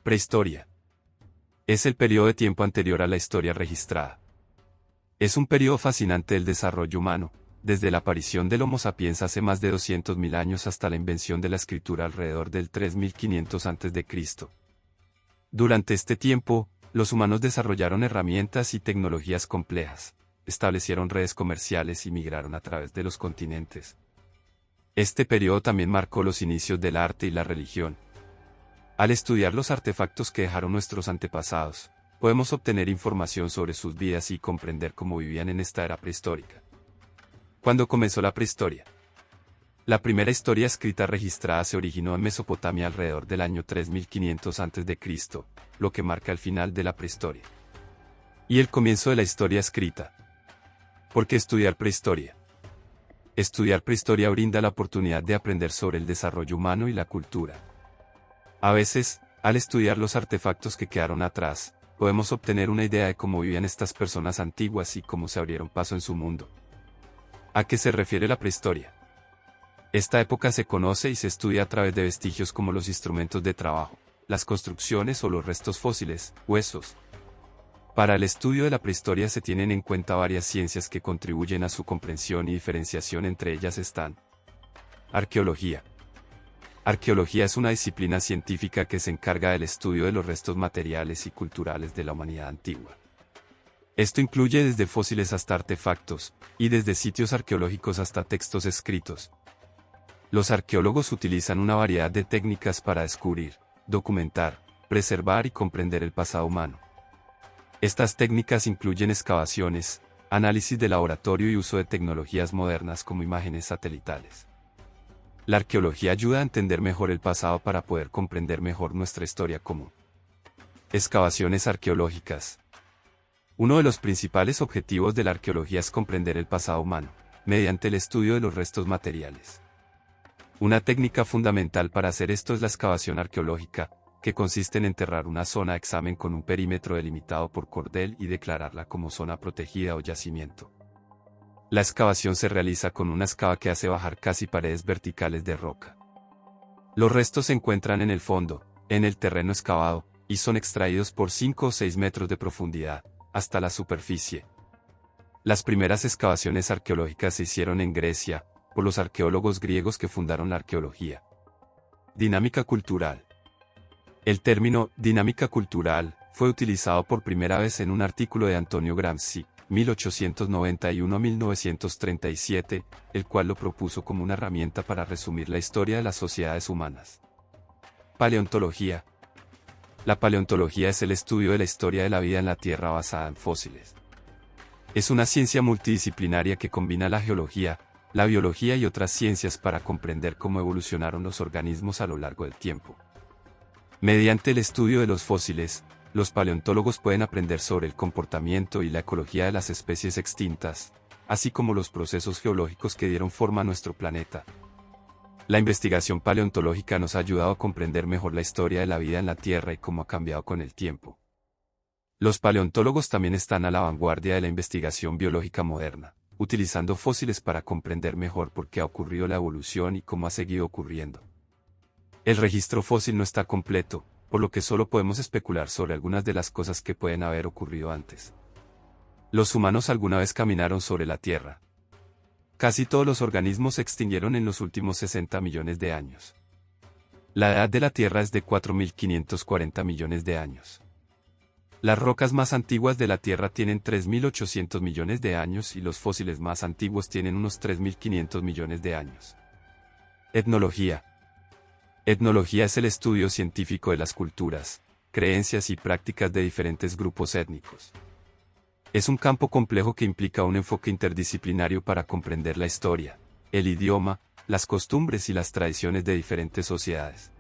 Prehistoria. Es el periodo de tiempo anterior a la historia registrada. Es un periodo fascinante del desarrollo humano, desde la aparición del Homo sapiens hace más de 200.000 años hasta la invención de la escritura alrededor del 3500 a.C. Durante este tiempo, los humanos desarrollaron herramientas y tecnologías complejas, establecieron redes comerciales y migraron a través de los continentes. Este periodo también marcó los inicios del arte y la religión. Al estudiar los artefactos que dejaron nuestros antepasados, podemos obtener información sobre sus vidas y comprender cómo vivían en esta era prehistórica. ¿Cuándo comenzó la prehistoria? La primera historia escrita registrada se originó en Mesopotamia alrededor del año 3500 a.C., lo que marca el final de la prehistoria. Y el comienzo de la historia escrita. ¿Por qué estudiar prehistoria? Estudiar prehistoria brinda la oportunidad de aprender sobre el desarrollo humano y la cultura. A veces, al estudiar los artefactos que quedaron atrás, podemos obtener una idea de cómo vivían estas personas antiguas y cómo se abrieron paso en su mundo. ¿A qué se refiere la prehistoria? Esta época se conoce y se estudia a través de vestigios como los instrumentos de trabajo, las construcciones o los restos fósiles, huesos. Para el estudio de la prehistoria se tienen en cuenta varias ciencias que contribuyen a su comprensión y diferenciación. Entre ellas están: arqueología. Arqueología es una disciplina científica que se encarga del estudio de los restos materiales y culturales de la humanidad antigua. Esto incluye desde fósiles hasta artefactos, y desde sitios arqueológicos hasta textos escritos. Los arqueólogos utilizan una variedad de técnicas para descubrir, documentar, preservar y comprender el pasado humano. Estas técnicas incluyen excavaciones, análisis de laboratorio y uso de tecnologías modernas como imágenes satelitales. La arqueología ayuda a entender mejor el pasado para poder comprender mejor nuestra historia común. Excavaciones arqueológicas. Uno de los principales objetivos de la arqueología es comprender el pasado humano, mediante el estudio de los restos materiales. Una técnica fundamental para hacer esto es la excavación arqueológica, que consiste en enterrar una zona de examen con un perímetro delimitado por cordel y declararla como zona protegida o yacimiento. La excavación se realiza con una excava que hace bajar casi paredes verticales de roca. Los restos se encuentran en el fondo, en el terreno excavado, y son extraídos por 5 o 6 metros de profundidad, hasta la superficie. Las primeras excavaciones arqueológicas se hicieron en Grecia, por los arqueólogos griegos que fundaron la arqueología. Dinámica cultural. El término dinámica cultural fue utilizado por primera vez en un artículo de Antonio Gramsci, 1891-1937, el cual lo propuso como una herramienta para resumir la historia de las sociedades humanas. Paleontología. La paleontología es el estudio de la historia de la vida en la Tierra basada en fósiles. Es una ciencia multidisciplinaria que combina la geología, la biología y otras ciencias para comprender cómo evolucionaron los organismos a lo largo del tiempo. Mediante el estudio de los fósiles, los paleontólogos pueden aprender sobre el comportamiento y la ecología de las especies extintas, así como los procesos geológicos que dieron forma a nuestro planeta. La investigación paleontológica nos ha ayudado a comprender mejor la historia de la vida en la Tierra y cómo ha cambiado con el tiempo. Los paleontólogos también están a la vanguardia de la investigación biológica moderna, utilizando fósiles para comprender mejor por qué ha ocurrido la evolución y cómo ha seguido ocurriendo. El registro fósil no está completo, por lo que solo podemos especular sobre algunas de las cosas que pueden haber ocurrido antes. Los humanos alguna vez caminaron sobre la Tierra. Casi todos los organismos se extinguieron en los últimos 60 millones de años. La edad de la Tierra es de 4.540 millones de años. Las rocas más antiguas de la Tierra tienen 3.800 millones de años y los fósiles más antiguos tienen unos 3.500 millones de años. Etnología. Etnología es el estudio científico de las culturas, creencias y prácticas de diferentes grupos étnicos. Es un campo complejo que implica un enfoque interdisciplinario para comprender la historia, el idioma, las costumbres y las tradiciones de diferentes sociedades.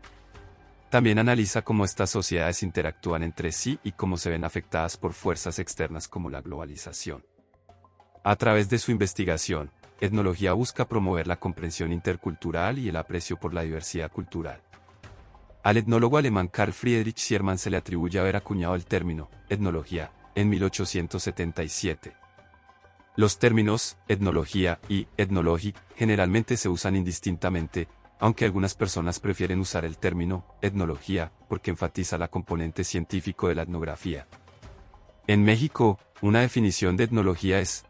También analiza cómo estas sociedades interactúan entre sí y cómo se ven afectadas por fuerzas externas como la globalización. A través de su investigación, etnología busca promover la comprensión intercultural y el aprecio por la diversidad cultural. Al etnólogo alemán Carl Friedrich Schiermann se le atribuye haber acuñado el término etnología en 1877. Los términos etnología y ethnologie generalmente se usan indistintamente, aunque algunas personas prefieren usar el término etnología porque enfatiza la componente científico de la etnografía. En México, una definición de etnología es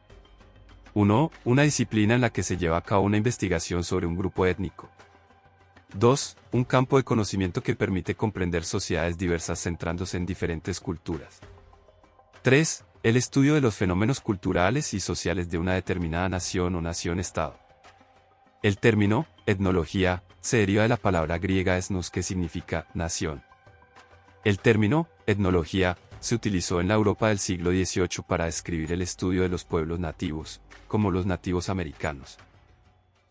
1. Una disciplina en la que se lleva a cabo una investigación sobre un grupo étnico. 2. Un campo de conocimiento que permite comprender sociedades diversas centrándose en diferentes culturas. 3. El estudio de los fenómenos culturales y sociales de una determinada nación o nación-estado. El término, etnología, se deriva de la palabra griega etnos que significa nación. El término, etnología, se utilizó en la Europa del siglo XVIII para describir el estudio de los pueblos nativos, como los nativos americanos.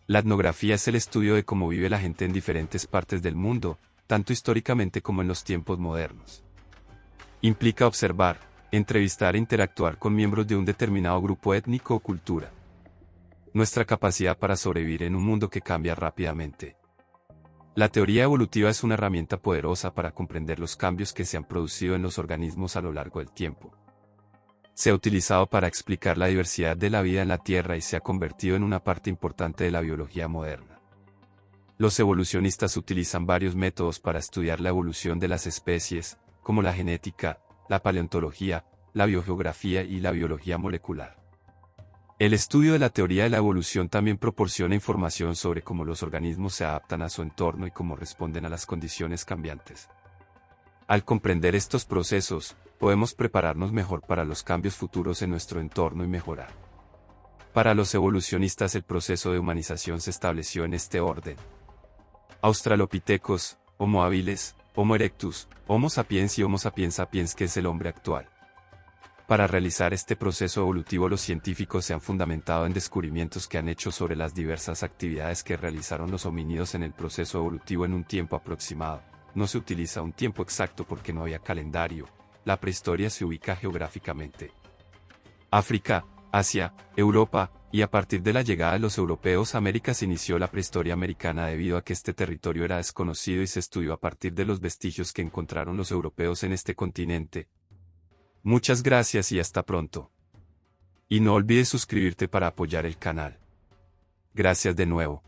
La etnografía es el estudio de cómo vive la gente en diferentes partes del mundo, tanto históricamente como en los tiempos modernos. Implica observar, entrevistar e interactuar con miembros de un determinado grupo étnico o cultura. Nuestra capacidad para sobrevivir en un mundo que cambia rápidamente. La teoría evolutiva es una herramienta poderosa para comprender los cambios que se han producido en los organismos a lo largo del tiempo. Se ha utilizado para explicar la diversidad de la vida en la Tierra y se ha convertido en una parte importante de la biología moderna. Los evolucionistas utilizan varios métodos para estudiar la evolución de las especies, como la genética, la paleontología, la biogeografía y la biología molecular. El estudio de la teoría de la evolución también proporciona información sobre cómo los organismos se adaptan a su entorno y cómo responden a las condiciones cambiantes. Al comprender estos procesos, podemos prepararnos mejor para los cambios futuros en nuestro entorno y mejorar. Para los evolucionistas el proceso de humanización se estableció en este orden. Australopithecus, Homo habilis, Homo erectus, Homo sapiens y Homo sapiens sapiens que es el hombre actual. Para realizar este proceso evolutivo los científicos se han fundamentado en descubrimientos que han hecho sobre las diversas actividades que realizaron los homínidos en el proceso evolutivo en un tiempo aproximado. No se utiliza un tiempo exacto porque no había calendario. La prehistoria se ubica geográficamente. África, Asia, Europa, y a partir de la llegada de los europeos a América se inició la prehistoria americana debido a que este territorio era desconocido y se estudió a partir de los vestigios que encontraron los europeos en este continente. Muchas gracias y hasta pronto. Y no olvides suscribirte para apoyar el canal. Gracias de nuevo.